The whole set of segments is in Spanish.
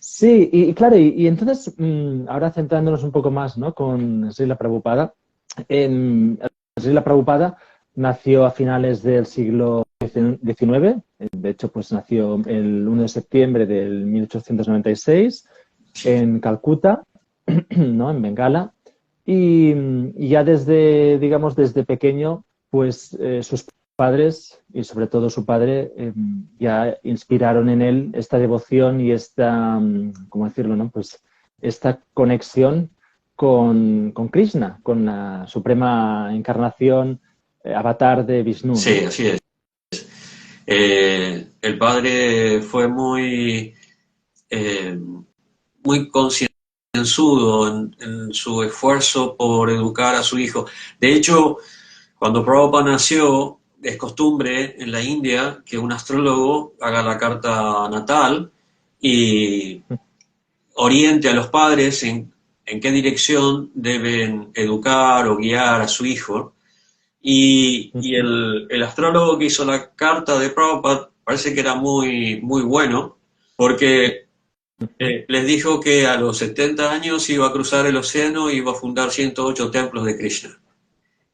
Sí, y claro, y entonces, ahora centrándonos un poco más, ¿no? Con Srila Prabhupada. Srila Prabhupada nació a finales del siglo XIX. De hecho, pues nació el 1 de septiembre del 1896 en Calcuta, ¿no? En Bengala. Y ya desde, digamos, desde pequeño, pues sus padres y sobre todo su padre ya inspiraron en él esta devoción y esta, ¿cómo decirlo, no? Pues esta conexión con Krishna, con la suprema encarnación, avatar de Vishnu, Sí, ¿no? así es. El padre fue eh, muy concienzudo en su esfuerzo por educar a su hijo. De hecho, cuando Prabhupada nació, es costumbre en la India que un astrólogo haga la carta natal y oriente a los padres en qué dirección deben educar o guiar a su hijo. Y el astrólogo que hizo la carta de Prabhupada parece que era muy bueno, porque les dijo que a los 70 años iba a cruzar el océano y iba a fundar 108 templos de Krishna,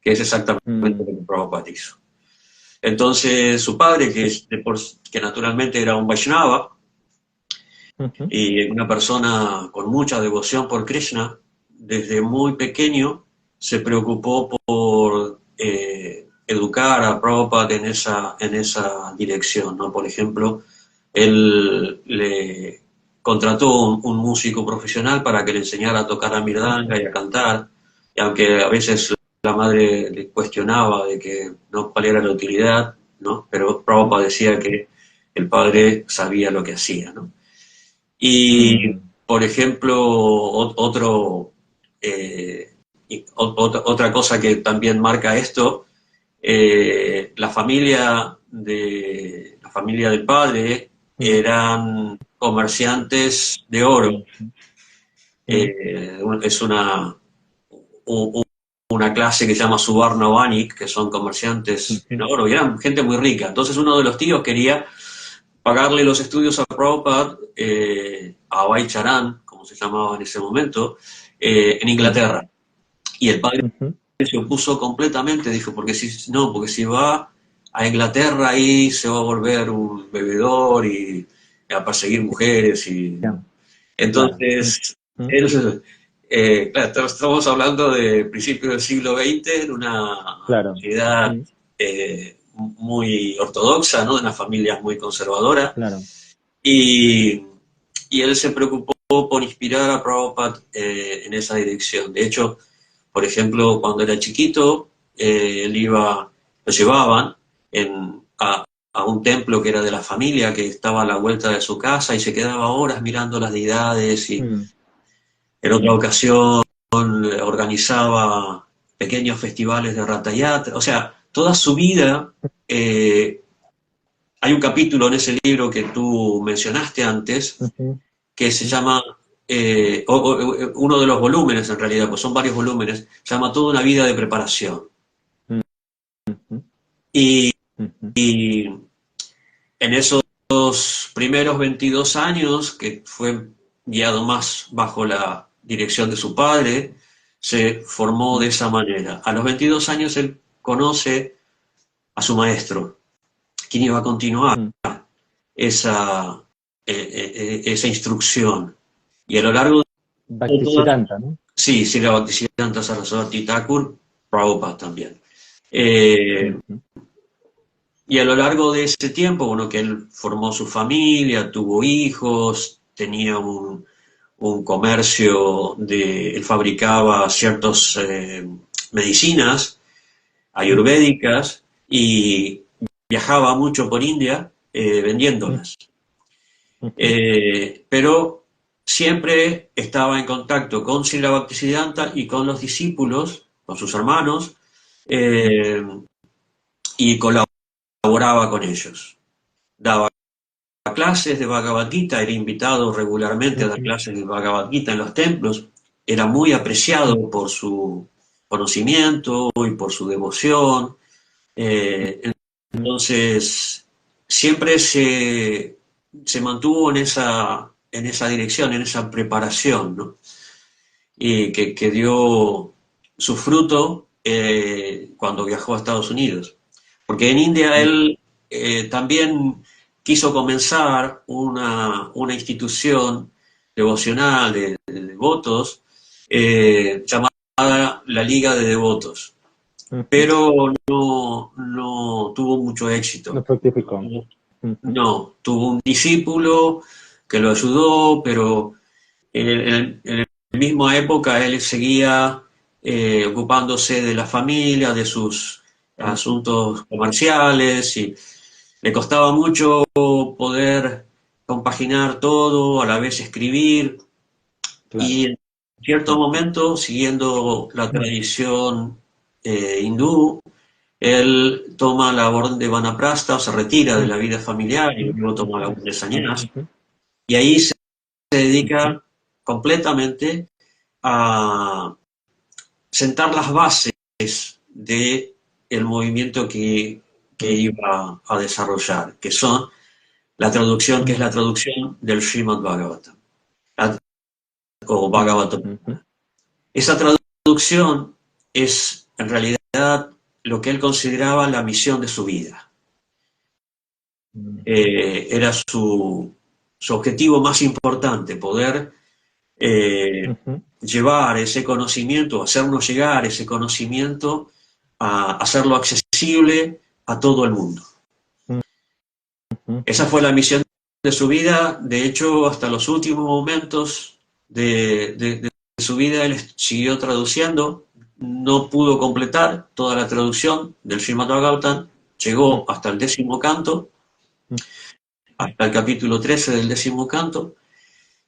que es exactamente lo Mm, que Prabhupada hizo. Entonces su padre, que naturalmente era un Vaishnava ujú, y una persona con mucha devoción por Krishna, desde muy pequeño se preocupó por educar a Prabhupada en esa dirección, ¿no? Por ejemplo, él le contrató un músico profesional para que le enseñara a tocar la mirdanga y a cantar, y aunque a veces la madre le cuestionaba de que no cuál era la utilidad, ¿no? Pero Prabhupada decía que el padre sabía lo que hacía, ¿no? Y, mm, por ejemplo, eh, otra cosa que también marca esto, la familia del padre mm, eran comerciantes de oro. mm, Es u- una clase que se llama Subarna Banik, que son comerciantes en ujú, oro, y eran gente muy rica. Entonces uno de los tíos quería pagarle los estudios a Prabhupada, a Abhay Charan, como se llamaba en ese momento, en mm, Inglaterra. Y el padre ujú. se opuso completamente, dijo, porque si va a Inglaterra ahí se va a volver un bebedor y a perseguir mujeres. Ya, claro. Entonces, Mm, él, claro, estamos hablando de principios del siglo XX, en una claro. sociedad Mm, muy ortodoxa, ¿no? De una familia muy conservadora. claro. Y, y él se preocupó por inspirar a Prabhupada en esa dirección. De hecho, por ejemplo, cuando era chiquito, lo llevaban a un templo que era de la familia, que estaba a la vuelta de su casa y se quedaba horas mirando las deidades y Mm, en otra ocasión organizaba pequeños festivales de Ratayatra. O sea, toda su vida, eh, hay un capítulo en ese libro que tú mencionaste antes, ujú, que se llama, uno de los volúmenes en realidad, pues son varios volúmenes, se llama Toda una vida de preparación. mm, ujú, Y, ujú, y en esos primeros 22 años, que fue guiado más bajo la dirección de su padre, se formó de mm, esa manera. A los 22 años él conoce a su maestro, quien iba a continuar mm. esa, esa instrucción. Y a lo largo de toda. Bhaktisiddhanta, ¿no? Sí, Srila Bhaktisiddhanta Saraswati Thakur, Prabhupada también. Eh, Ujú, y a lo largo de ese tiempo, bueno, que él formó su familia, tuvo hijos, tenía un comercio él fabricaba ciertas medicinas ujú, ayurvédicas y viajaba mucho por India ujú, vendiéndolas. ujú, Pero siempre estaba en contacto con Srila Bhaktisiddhanta y con los discípulos, con sus hermanos, eh, y colaboraba con ellos. Daba clases de Bhagavad Gita, era invitado regularmente a dar ujú, clases de Bhagavad Gita en los templos, era muy ujú, apreciado por su conocimiento y por su devoción. Eh, ujú, entonces, siempre se se mantuvo en esa dirección, en esa preparación, ¿no? Y que dio su fruto cuando viajó a Estados Unidos. Porque en India él también quiso comenzar una institución devocional de devotos llamada la Liga de Devotos, pero no tuvo mucho éxito. No fructificó. No, tuvo un discípulo que lo ayudó, pero en la misma época él seguía ocupándose de la familia, de sus asuntos comerciales, y le costaba mucho poder compaginar todo, a la vez escribir, Claro. y en cierto momento, siguiendo la tradición hindú, él toma la orden de Vanaprastha, o se retira de la vida familiar y luego toma la orden de sannyas, y ahí se dedica completamente a sentar las bases del movimiento que iba a desarrollar, que son la traducción, que es la traducción del Srimad Bhagavatam, o Bhagavatam. Esa traducción es en realidad lo que él consideraba la misión de su vida. Era su objetivo más importante, poder llevar ese conocimiento, hacernos llegar ese conocimiento, a hacerlo accesible a todo el mundo. Esa fue la misión de su vida. De hecho, hasta los últimos momentos de su vida, él siguió traduciendo. No pudo completar toda la traducción del Srimad Bhagavatam. Llegó hasta el 10º canto, hasta el capítulo 13 del 10º canto,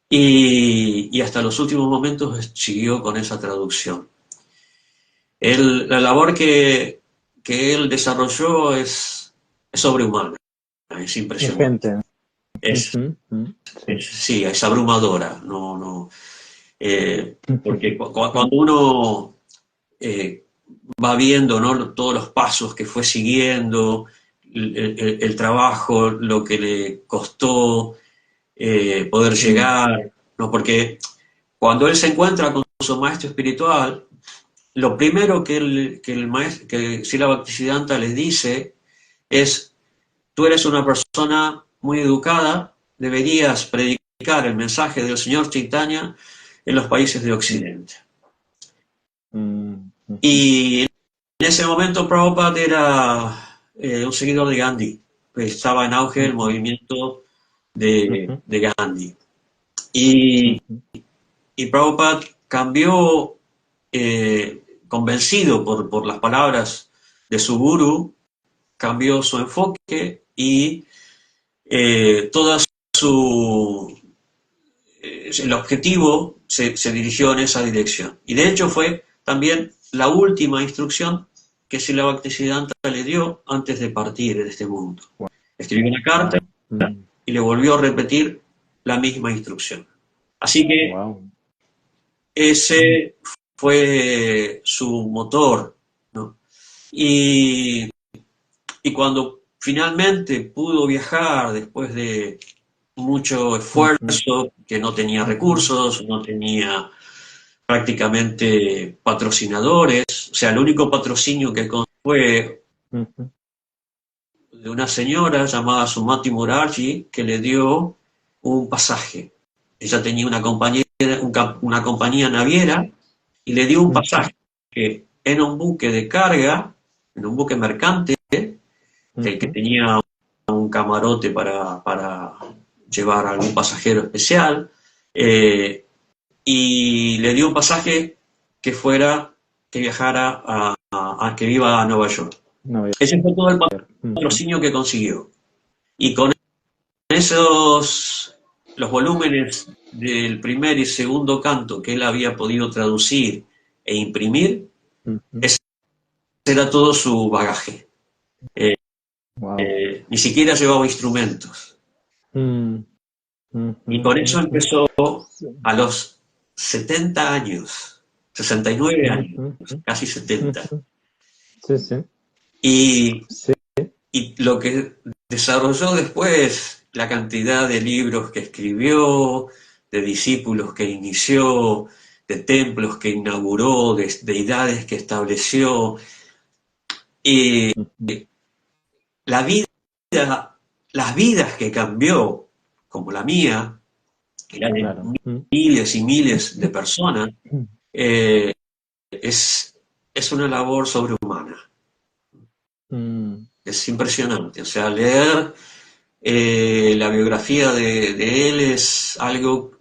y hasta los últimos momentos siguió con esa traducción. La labor que él desarrolló es sobrehumana, es impresionante. Sí, es abrumadora. Porque cuando uno va viendo, ¿no?, todos los pasos que fue siguiendo, el trabajo, lo que le costó poder llegar, ¿no? Porque cuando él se encuentra con su maestro espiritual, lo primero que Srila Bhaktisiddhanta le dice es: tú eres una persona muy educada, deberías predicar el mensaje del Señor Chaitanya en los países de Occidente. Y en ese momento Prabhupada era un seguidor de Gandhi, pues estaba en auge el movimiento de Gandhi. Y Prabhupada cambió, convencido por las palabras de su gurú, cambió su enfoque y toda el objetivo se dirigió en esa dirección. Y de hecho fue también la última instrucción que Srila Bhaktisiddhanta le dio antes de partir de este mundo. Escribió una carta y le volvió a repetir la misma instrucción. Así que ese fue su motor, ¿no? Y cuando finalmente pudo viajar, después de mucho esfuerzo, que no tenía recursos, no tenía prácticamente patrocinadores, o sea, el único patrocinio que consiguió fue de una señora llamada Sumati Murarji, que le dio un pasaje. Ella tenía una compañía naviera, y le dio un pasaje en un buque de carga, en un buque mercante, que tenía un camarote para llevar a algún pasajero especial, y le dio un pasaje que viajara que iba a Nueva York. Ese fue todo el patrocinio que consiguió. Y con los volúmenes del primer y segundo canto que él había podido traducir e imprimir, ese era todo su bagaje. Ni siquiera llevaba instrumentos. Y con eso empezó a los 70 años, 69 años, casi 70. Y lo que desarrolló después la cantidad de libros que escribió, de discípulos que inició, de templos que inauguró, de deidades que estableció. Y la vida, las vidas que cambió, como la mía, que era de Claro. miles y miles de personas, eh, es una labor sobrehumana. Es impresionante. O sea, leer la biografía de él es algo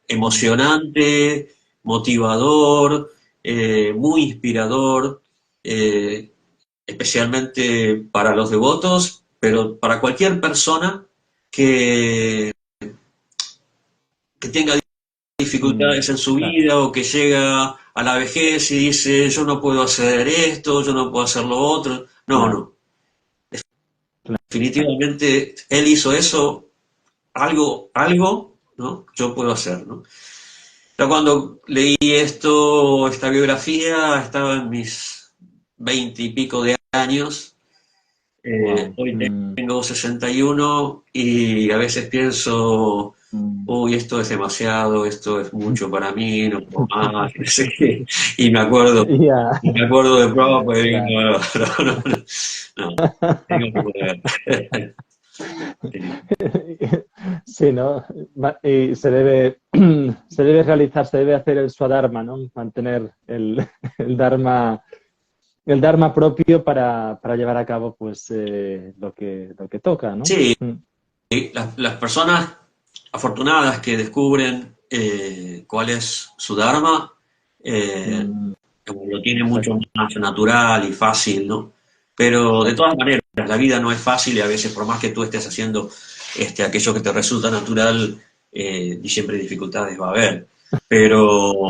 emocionante, motivador, muy inspirador, eh, especialmente para los devotos, pero para cualquier persona que, que tenga dificultades en su Claro. vida o que llega a la vejez y dice, yo no puedo hacer esto, yo no puedo hacer lo otro. No, Claro. no. Definitivamente él hizo eso, algo, ¿no? Yo puedo hacer, ¿no? Yo cuando leí esta biografía, estaba en mis 20 y pico de años. Wow. Hoy tengo 61 y a veces pienso, uy, esto es demasiado, esto es mucho para mí, no puedo más, no sé qué. Y me acuerdo, Ya. y me acuerdo de Prabhupada y digo, Claro. no, no, no, no, tengo que poder. Sí, ¿no? Y se debe realizar, se debe hacer el swadharma, ¿no? Mantener el dharma, el dharma propio para llevar a cabo, pues, lo que toca, ¿no? Sí, las personas afortunadas que descubren cuál es su Dharma, eh, Mm, lo tienen mucho exacto. más natural y fácil, ¿no? Pero de Exacto. todas maneras, la vida no es fácil y a veces, por más que tú estés haciendo aquello que te resulta natural, y siempre dificultades va a haber. Pero,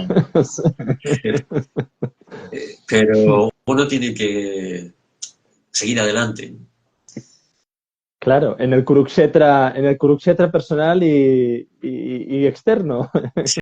pero uno tiene que seguir adelante. Claro, en el Kurukshetra personal y externo.